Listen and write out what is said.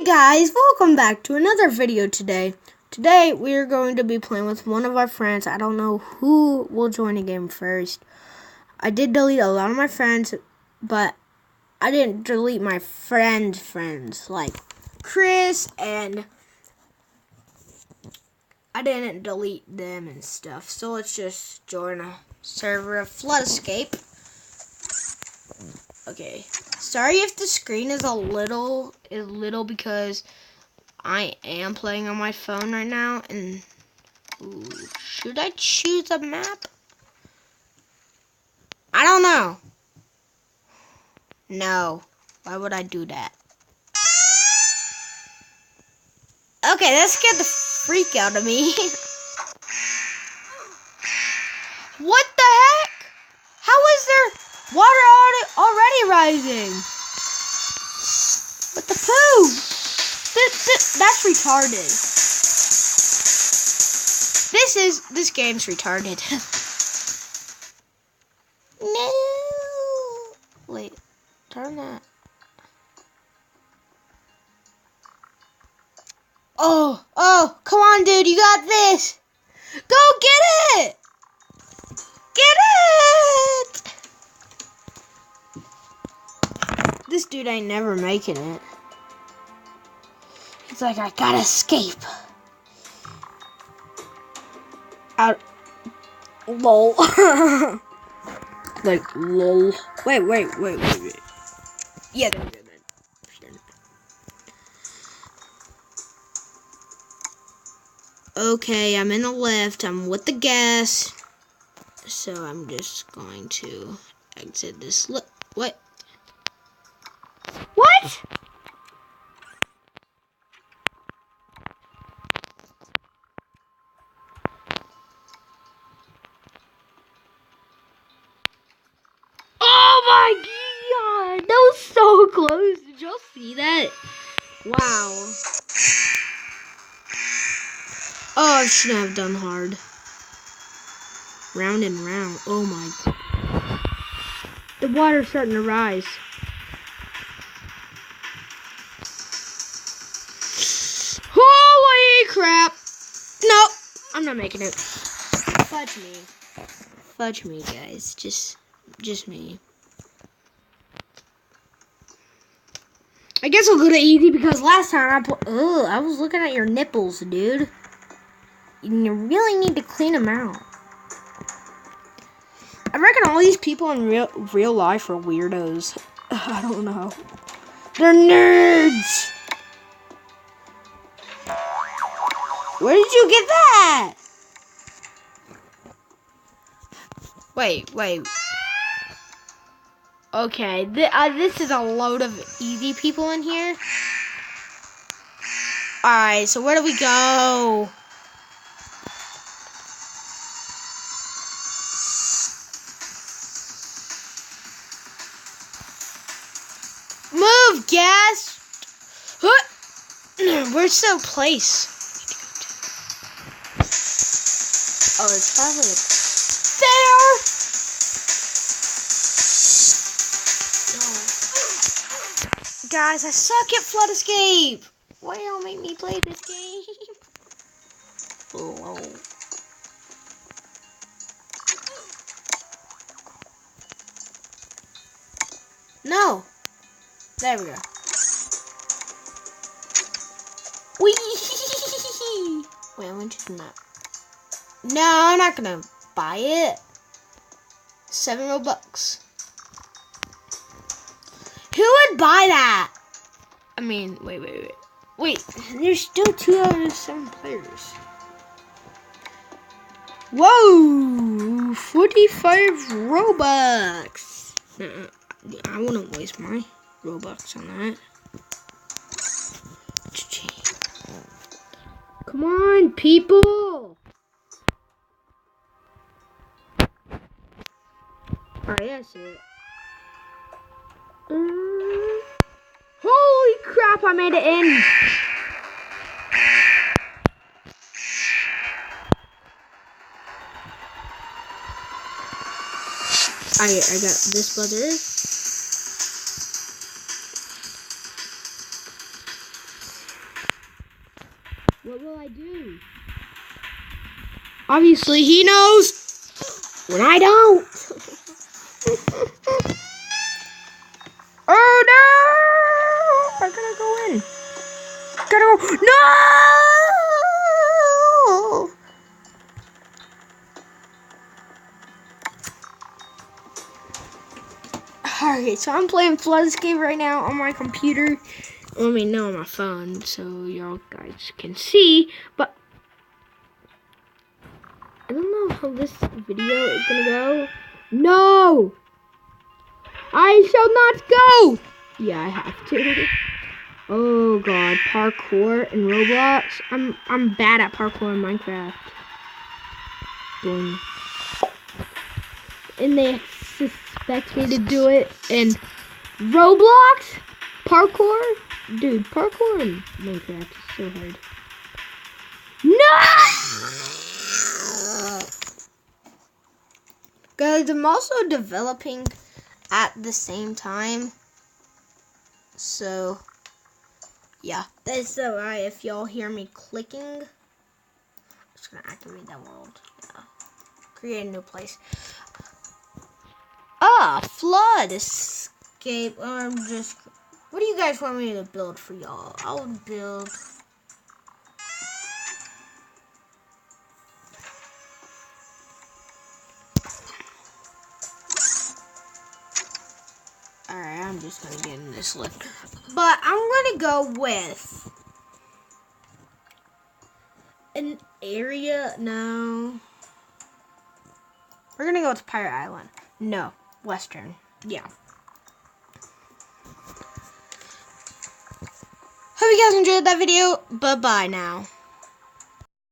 Guys, welcome back to another video today. Today we're going to be playing with one of our friends. I don't know who will join the game first. I did delete a lot of my friends, but I didn't delete my friends like Chris, and I didn't delete them and stuff. So let's just join a server of Flood Escape. Okay. Sorry if the screen is a little because I am playing on my phone right now, and should I choose a map? I don't know. No. Why would I do that? Okay, that scared the freak out of me. What the heck? How is there water already rising? What the poo? That's retarded. This game's retarded. No. Wait, turn that. Oh, come on, dude, you got this. Go get it. Get it. This dude ain't never making it. He's like, I gotta escape. Out. Lol. Like, lol. Wait. Yeah, there we go. Okay, I'm in the lift. I'm with the gas. So I'm just going to exit this lift. What? What? Oh my god! That was so close. Did y'all see that? Wow. Oh, I shouldn't have done hard. Round and round. Oh my god. The water's starting to rise. Holy crap! No, I'm not making it. Fudge me. Fudge me, guys. Just me. I guess I'll go to easy because last time I was looking at your nipples, dude. You really need to clean them out. I reckon all these people in real life are weirdos. I don't know. They're nerds. Where did you get that? Wait. Okay, this is a load of easy people in here. Alright, so where do we go? Move, gas! Where's the place? Oh, it's probably there! Guys, I suck at Flood Escape. Why don't make me play this game? Oh. No. There we go. Whee! Wait, I'm gonna choose that. No, I'm not gonna buy it. 7 Robux. Who would buy that? I mean, wait. Wait, there's still 2 out of 7 players. Whoa! 45 Robux. I wouldn't waste my Robux on that. Come on, people! Alright, that's it. Holy crap, I made it in! I got this brother. What will I do? Obviously, he knows when I don't. Oh no! I gotta go in. Gotta go. No! Alright, so I'm playing Flood Escape right now on my computer. I mean, no, on my phone, so y'all guys can see. But I don't know how this video is gonna go. No! I shall not go! Yeah, I have to. Oh god, parkour in Roblox. I'm bad at parkour in Minecraft. Boom. And they suspect me to do it in Roblox? Parkour? Dude, parkour in Minecraft is so hard. No! Guys, I'm also developing at the same time. So, yeah. That's why if y'all hear me clicking, I'm just going to activate that world. Yeah. Create a new place. Flood Escape. What do you guys want me to build for y'all? I'll build... Alright, I'm just gonna get in this lift. But I'm gonna go with an area. No. We're gonna go with Pirate Island. No. Western. Yeah. Hope you guys enjoyed that video. Bye-bye now.